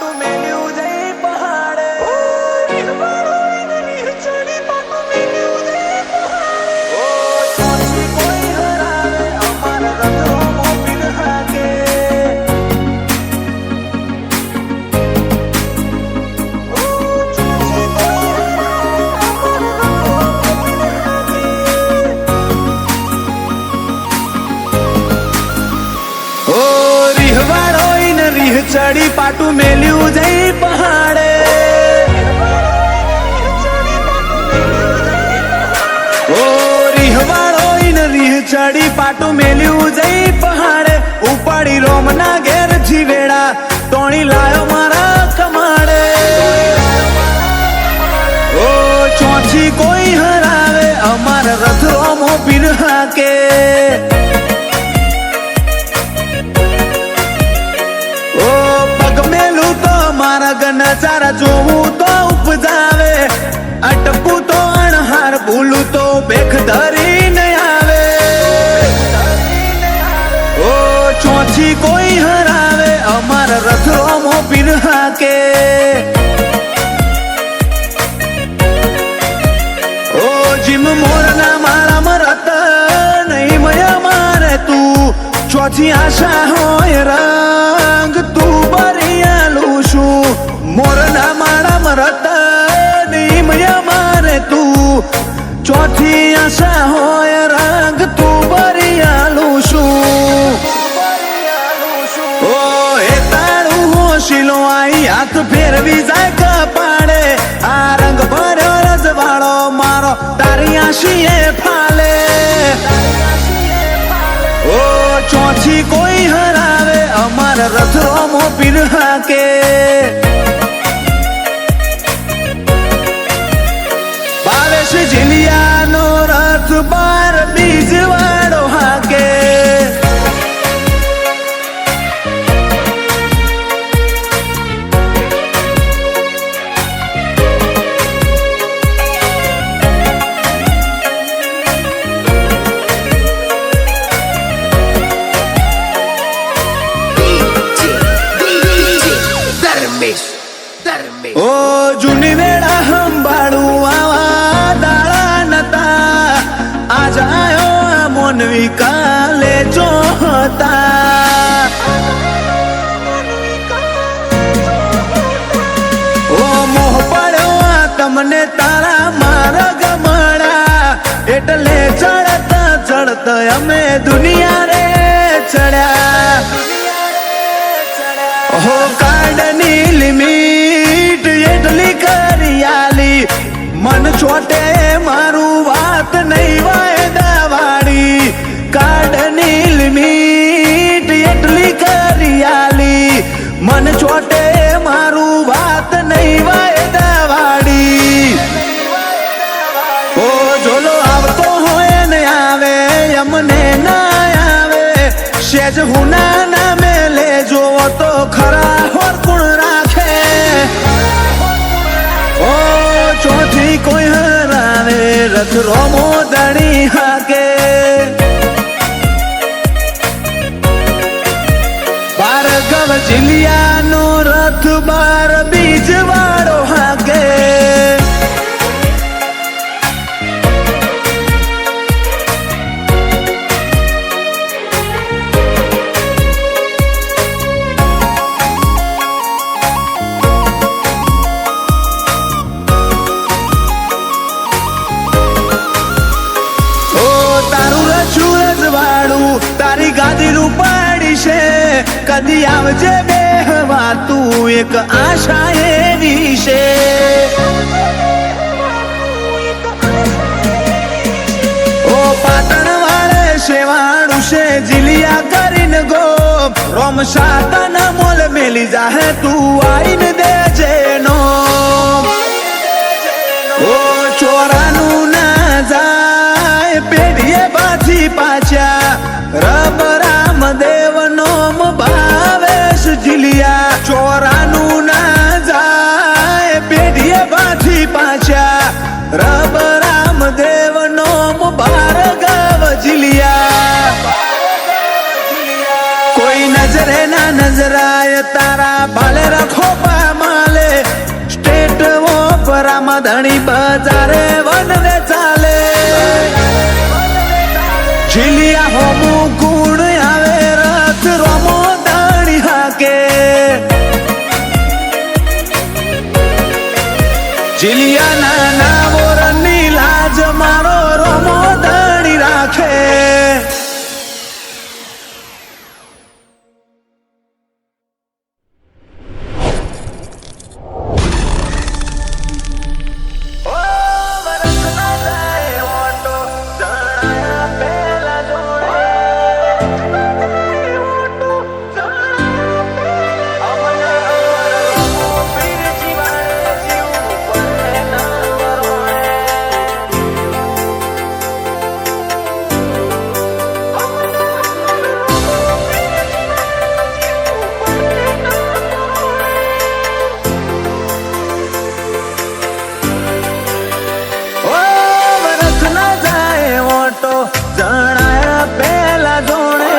પાટું મેલ્યું જઈ પહાડે ચોથી કોઈ હરાવે અમારા રથો મોપીન હાકે ચડી પાટું મેલ્યું જઈ પહાડે ઓ રીહવાળો રીહ ચડી પાટું મેલ્યું જઈ પહાડે ઉપાડી રોમના ઘેર જીવેડા તોણી લાયો મારા કમાડે ઓ ચોથી કોઈ હરાવે અમારા રથ રોમો પીર હાકે નજારા જોવું તો ઉપજાવે અટકું તો અણહાર ભૂલું તો બેખ ધરી ન આવે ઓ ચોથી કોઈ હરાવે અમારા રથ રોમો પીર હાકે ઓ જીમ મોરના મારા મરત નહીં મયા મારે તું ચોથી આશા હોય રંગ તું બરિયાલું શું મોરના મારા મરત નિમય મારે તું ચોથી આશા હોય રંગ તું બરિયાલું શું ઓ હે તારું હોશીલો આઈ હાથ ફેરવી જાય કપાડે આ રંગ ભર્યો રજવાળો મારો તારી આશીએ ફાલે ઓ ચોથી કોઈ હરાવે અમારા રથ રોમો પીર હાકે જીલિયાનો રથ બાર બીજ વાળો હાકે ઓ જૂની વેળા સંભાળું આવા દાળા નતા આજ આયો આ મોનવી કાલે જોતા ઓ મોહ પડ્યો આ તમને તારા મારા ગમડા એટલે ચડતા ચડતા અમે દુનિયા રે ચડ્યા હો કાઢની લિમિટ એટલી કરિયાલી મન છોટે મારું વાત નહીં વાયદા વાળી કાઢની લિમિટ એટલી કરિયાલી મન છોટે મારું વાત નહીં વાયદા વાળી ઓ જોલો આવતો હોય ને આવે અમને ના આવે સેજ હુના નામે લેજો તો ખરા હોર ગુણ રાખે ઓ ચોથી કોઈ હરાવે રથ રોમો દણી હાકે ભાર્ગવ જીલિયાનો રથ બાર બીજ વાળો હાકે તારી ગાદી રૂપાડી છે કદી આવજે બેહવા તું એક આશા એવી છે ઓ પાટણ વાળે શેવાળું છે જીલિયા કરીને ગો રોમ સાતન મોલ મેલી જાહે તું આઈને દેજે નો ઓ ચોરાનું ના જાય પેઢીએ બાથી પાછા રબ રામદેવ નોમ ભાવેશ જીલિયા ચોરાનું ના જાય પેઢીએ બાથી પાછા રબ રામદેવ નોમ ભાર્ગવ જીલિયા કોઈ નજરે ના નજરાય તારા ભાલે રખો જીલિયાના ના મોરની લાજ મારો રોમો ધણી રાખે. જણાયા પેલા જોણે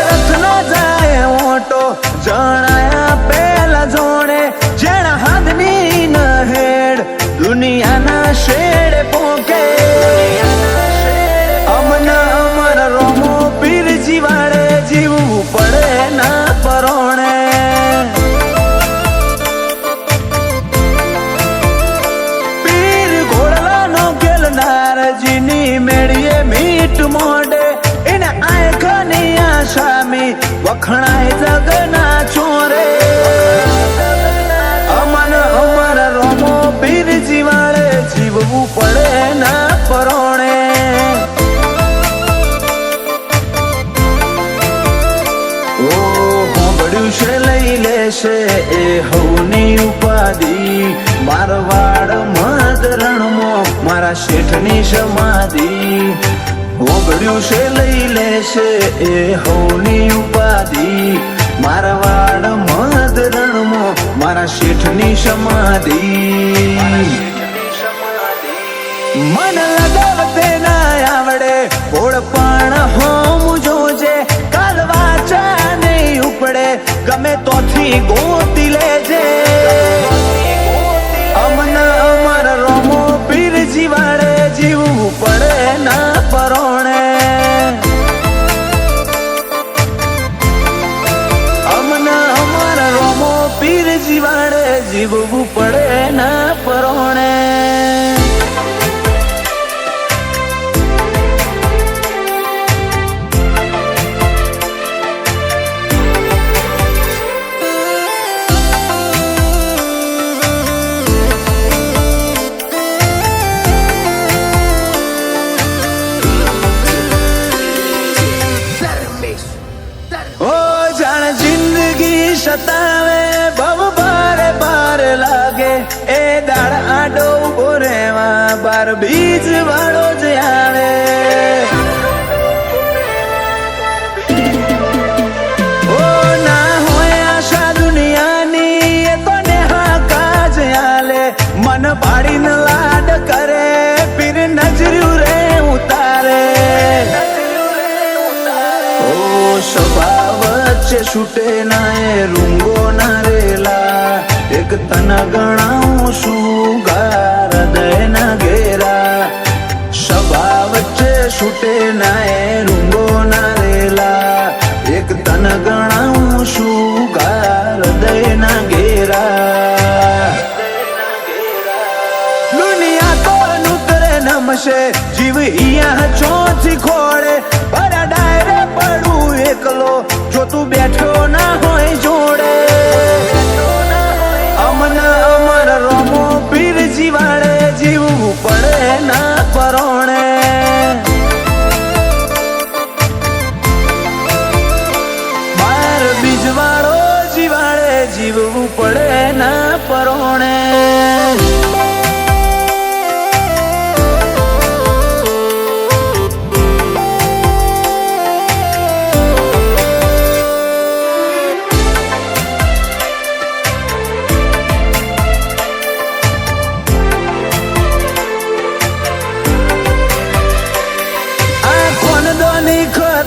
રથ ન જાય ઓટો જણાયા પેલા જોણે જેણા હાથની ન હેડ દુનિયાના શેડે પોકે અમના અમર રોમો પીર જીવાડે જીવવું પડે ના પરોણે. નારજીની મેળીએ મીઠ મોઢે એને આંખની આશામી વખણાય જગના ચોરે અમન અમર રોમો પીર જીવાડે જીવવું પડે ના પરોણે. ઓ હોંભળ્યું છે લઈ લેશે એ હવની ઉપાધિ મારવાડ મદરણમાં મારા શેઠની સમાધિ. હોંભળ્યું છે લઈ લેશે એ હવની ઉપાધિ મારવાડ મદરણમાં મારા શેઠની સમાધિ. મન લગાવતે ના આવડે ઓળપાણ હોમ જોજે કાલ વાચા નહીં ઉપડે ગમે તોથી ગોતી લેજે. અમના અમર રોમો પીર જીવાડે જીવવું પડે ના પરોણે. અમના અમર રોમો પીર જીવાડે જીવવું પડે ના પરોણે. સતાવે બહુ ભારે ભારે લાગે એ દાળ આડો ઉભો રેવા બાર બીજ વાળો જ આવે. ઓ ના હોય આશા દુનિયાની એ તો નેહાકા જ આલે મન પાડીને લાડ કરે પીર નજર્યું રે ઉતારે. ઓ સ્વભાવ વચ્ચે છૂટે ના એ રૂંગો ના રેલા એક તન ગણાવું શું ગાર હૃદય ના ઘેરા. સભા વચ્ચે છૂટે ના એ રૂંગો ના રેલા એક તન ગણાવું શું ગાર હૃદય ના ઘેરા. દુનિયા તો નૂતરે નમશે જીવ ઈયા ચોથી ખોળે ભરા ડાયરે પડું એકલો જો તું બેઠો ના હોય જોડે. અમના અમર રોમો પીર જીવાડે જીવવું પડે ના પરોણે. બાર બીજવાળો જીવાડે જીવવું પડે ના પરોણે.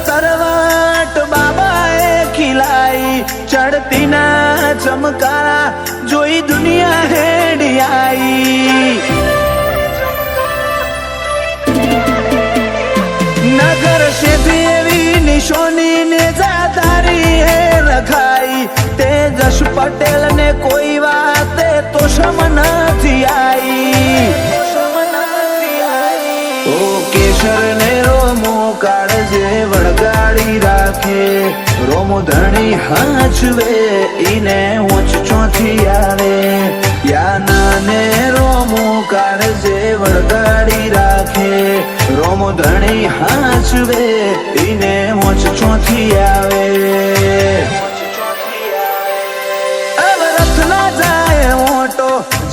તરવાટ બાબાએ ખીલાઈ ચડતી ના ચમકારા જોઈ દુનિયા હેડી આઈ. નગર શેઠી એવી નિશોની ને જાદારી હે રખાઈ વળગાડી રાખે. રોમો ધણી હાચવે ઈને ઊંચ ચોથી આવે. યાના ને રોમો કાળજે વળગાડી રાખે. રોમો ધણી હાચવે ઈને ઊંચ ચોથી આવે.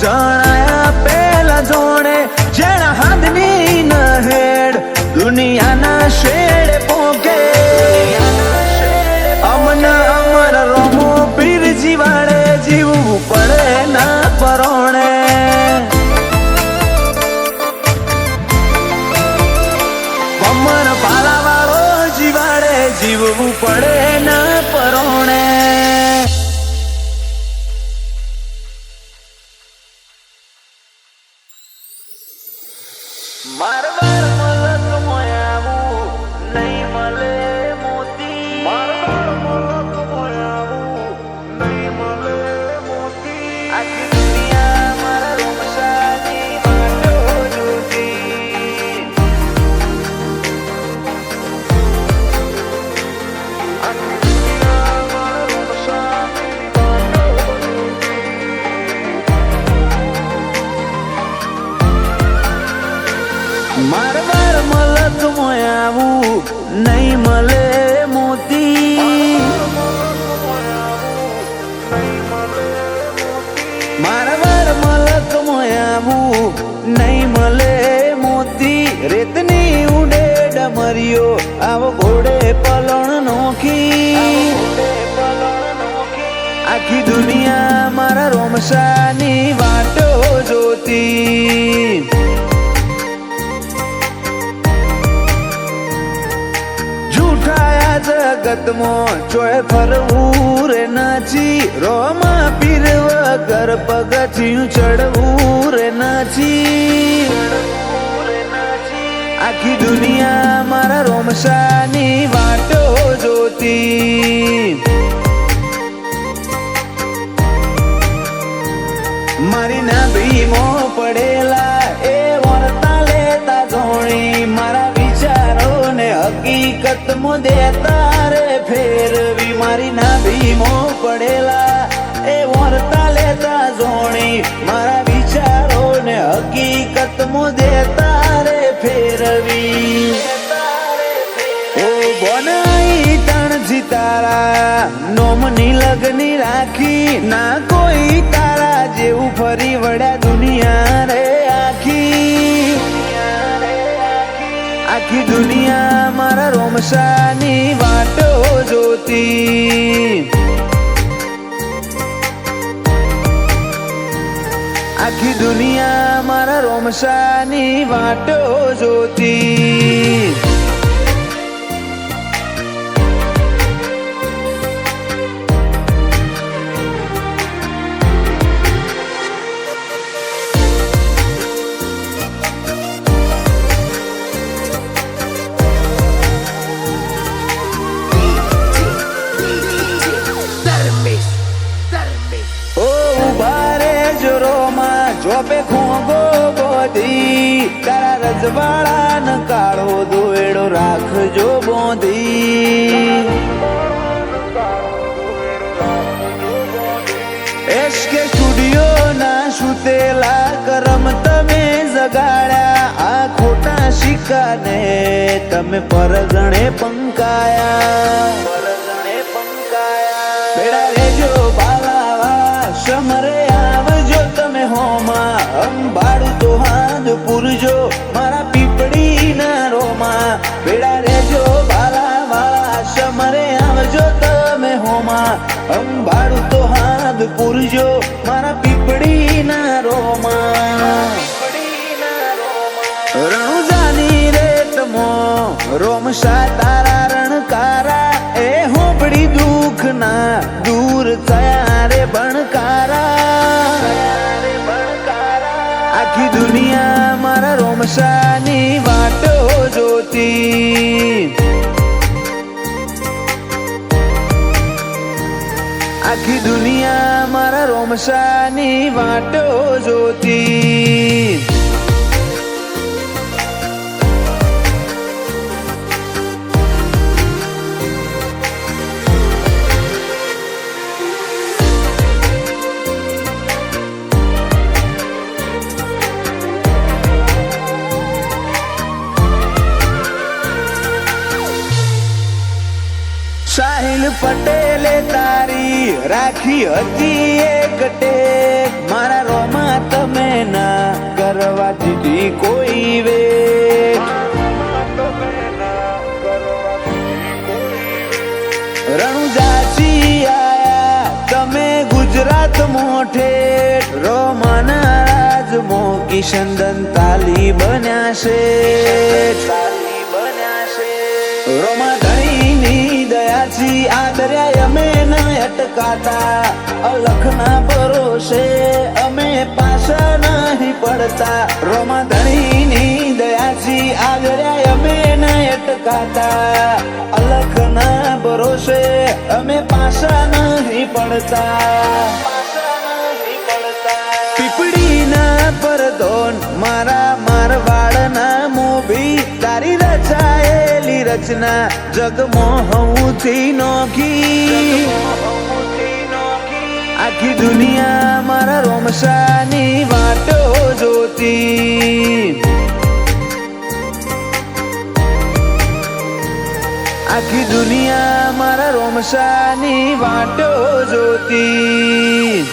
જણાયા પેલા જોણે જેણા હાથની નહેડ દુનિયાના શેડે પોકે. અમન અમર રોમો પીર જીવાડે જીવવું પડે ના પરોણે. અમર પાલાવાળો જીવાડે જીવવું પડે ના પરોણે. મારવાર મલક મોયાવું નહીં મળે મોતી. મારવાર મલક મોયાવું નહીં મળે મોતી. આખી દુનિયા મારા રોમશાની વાટો જોતી. આખી દુનિયા મારા રોમશાની વાટો જોતી. મારવાર મલક મોયાવું નહીં મળે મોતી. મારવાર મલક મોયાવું નહીં મળે મોતી. રેતની ઉડે ડમરીઓ આવો ઘોડે પલણ નોખી. આખી દુનિયા મારા રોમશાની વાટો જોતી. જગતમાં ચોય ફરવું રે નાચી. રોમા પીર વગર પગથિયું ચડવું રે નાચી. આખી દુનિયા મારા રોમશાની વાટો જોતી. મારી ના ભીમો પડેલા એ વર્તા લેતા જોણી. મારા વિચારોને હકીકતમાં દેતા રે ફેરવી. મારી ના ભીમો પડેલા એ વર્તા લેતા જોણી. મારા વિચારોને હકીકતમાં દેતા રે ફેરવી. ઓ બનાઈ તણજી તારા નોમની લગની રાખી. ના કોઈ તારા જેવું ફરી વળ્યા દુનિયા રે આખી. આખી દુનિયા મારા રોમશાની વાટો જોતી. આખી દુનિયા મારા રોમશાની વાટો જોતી. જોપે ખોગો બોધી તારા રજવાડા ન કાળો દોયડો રાખજો બોધી. એસકે સ્ટુડિયો ના સુતેલા કરમ તમે જગાડ્યા. આ ખોટા શિકાને તમે પરગણે પંકાયા. બેડા રેજો બાલાવા સમરે આવજો તમે હોમાં. અંબાડું તો હાથ પૂરજો મારા પીપળી ના રોમાં. બેડા રેજો બાલાવા સમરે આવજો તમે હોમાં. અંબાડું તો હાથ પૂરજો મારા પીપળી ના રોમાં. રણુજાની રેતમો રોમશા તારા રણકારા. એ હોબળી દુઃખ ના દૂર થયા રે બણકારા. આખી દુનિયા મારા રોમશાની વાટો જોતી. આખી દુનિયા મારા રોમશાની વાટો જોતી. સાહિલ પટેલે તારી રાખી હતી એક ટેક, મારા રોમા તમે ના કરવા દીધી કોઈ વેટ. રણુજાથી આયા તમે ગુજરાત મોઠે, રોમાના રાજમો કિશનદન તાલી બન્યા છે. રોમા ધણીની દયાથી આ દરિયા અમે ન અટકાતા, અલખના ભરોસે અમે પાછા નહીં પડતા. રોમા ધણીની દયાથી આ દરિયા અમે ન અટકાતા, અલખના ભરોસે અમે પાછા નહીં પડતા. પીપળીના પરદોન મારા મારવાડના મોભી, તારી રચાયેલી રચના જગમોહથી નોખી. આખી દુનિયા મારા રોમસાની વાટો જોતી, આખી દુનિયા મારા રોમસાની વાટો જોતી.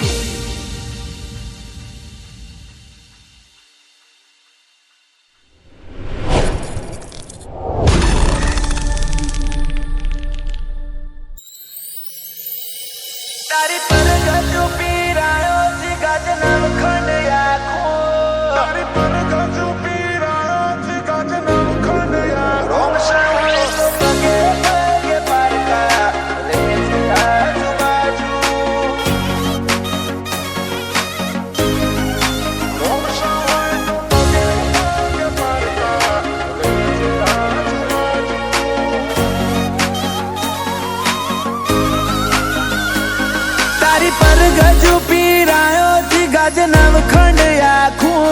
તારી પર ગજો પીરાયો છે ગાજના ખંડ આખો, તારી પર ગજો પીરાયો છે ગાજના ખંડ આખો. રોમસા હોય તો પગે પગે પારકા લે છે આજુબાજુ, રોમસા હોય તો પગે પગે પારકા લે છે આજુબાજુ. તારી પર ગજુ પીરાયો થી ગાજ નવખંડ આખું,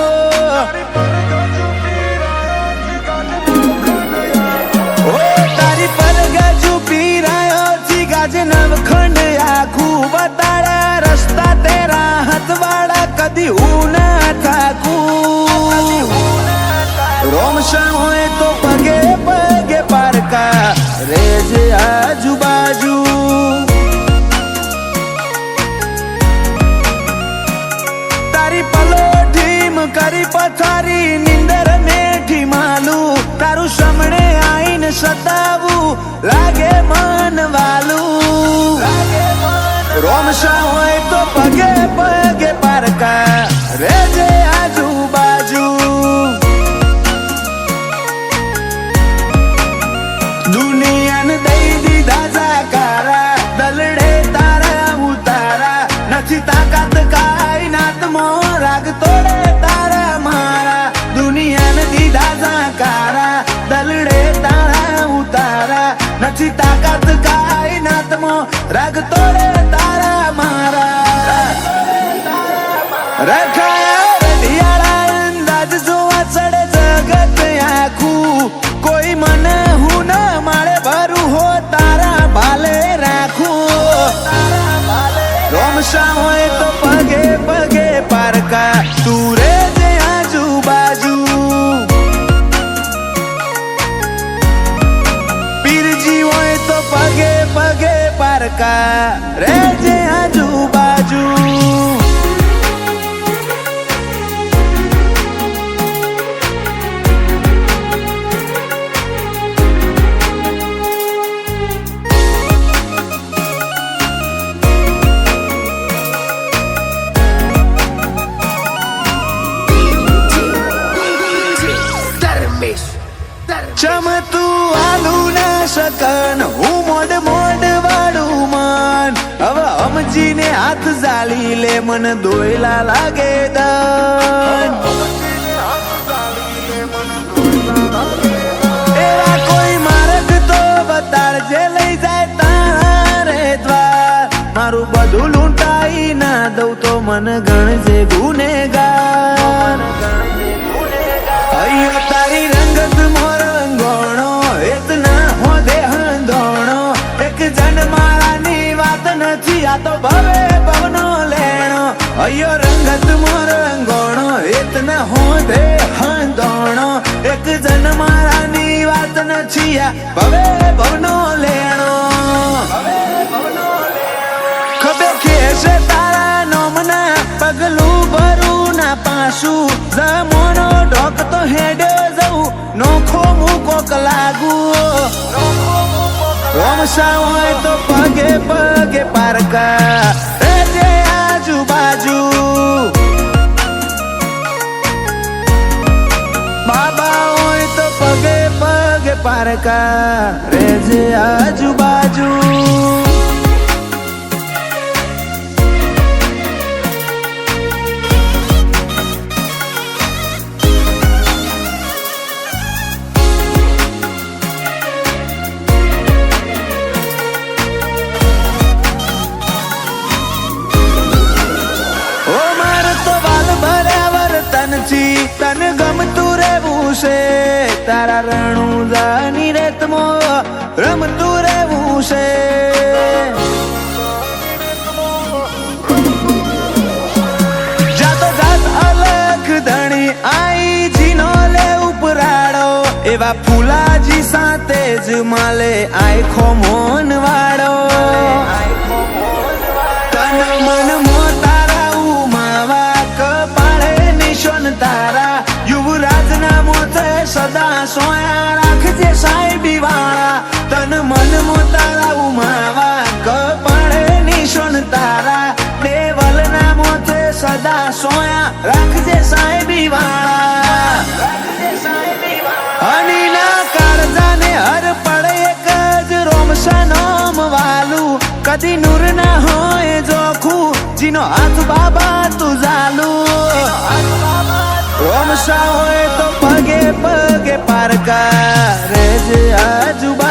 તારી પર ગજુ પીરાયો થી ગાજ નવખંડ આખું. બતાડા રસ્તા તેરા હથવાડા કદી હું ના થાકું. રોમસા હોય તો પગે પગે પારકા રેજે આજુબાજુ, કરી પથારી નિંદર મેઠી માલું. તારું સામણે આઈને સતાવું લાગે મન વાલું. રોમસા હોય તો પગે પગે પારકા રેજે આજુબાજુ, દુનિયાને દઈ દીધા જાકારા, દલડે તારા ઉતારા. નથી તાકાત કાઈ નાતમો રાગ તોડે તારા મારા. દુનિયાને દીધા જાકારા, દલડે તારા ઉતારા. નથી તાકાત કાઈ નાતમો રાગ તોડે તારા મારા. રખાયા રઢિયાળા અંદાજ જોવા ચડે જગત આખું. કોઈ મને હું ન માળે ભરું હો તારા ભાલે રાખું. રોમસા હોય તો પગે પગે પારકા તું રેજે આજુબાજુ, પીરજી હોય તો પગે પગે પારકા રેજે આજુબાજુ. ચમતું આલુ ના શકન હું મોડ મોડ વાળું મન. હવે સમજીને હાથ ઝાલી લે મન દોયલા લાગે દન. એવા કોઈ માર્ગ તો બતાડજે લઈ જાય તારે દ્વાર. મારું બધું લૂંટાઈ ના દઉં તો મન ગણજે ગુનેગાર. અయ్యో તારી રંગત મોર રંગોણો એતના હો દેહંદોણો. એક જન મારાની વાત નથી આ તો ભવે ભવનો લેણો. અయ్యో રંગત મોર રંગોણો એતના હો દેહંદોણો. એક જન મારાની વાત નથી આ ભવે ભવનો લેણો. શું જમોનો ઢોક તો હેડે જવું નોખો મૂકોક લાગુ રોમસા હોય તો પગે પગે પારકા રેજે આજુબાજુ બાબા હોય તો પગે પગે પારકા રેજે આજુબાજુ તન ગમતું રહેવું છે તારા રણુદાની રેતમાં રમતું રહેવું છે જાતો જાત અલગ ધણી આઈ જીનો લે ઉપરાડો એવા ફૂલાજી સાથે જ માલે આખો મોન વાળો તન મન મો તારા ઉમાવા કપાળે નિશાન તારા યુવરાજ ના મોથે સદા સોયા રાખજે સાહેબી વાળા તન મન મો તારા ઉમાવા કપાળે નિશાન તારા દેવલ ના મોથે સદા સોયા રાખજે સાહેબી વાળા હની ના કાળજાને હર પડે એક જ રોમસા નામ વાલું કદી નૂર ના હોય જોખું જીનો હાથ બાબા તું જાલું રોમસા હોય તો પગે પગે પારકા રેજે આજુબાજુ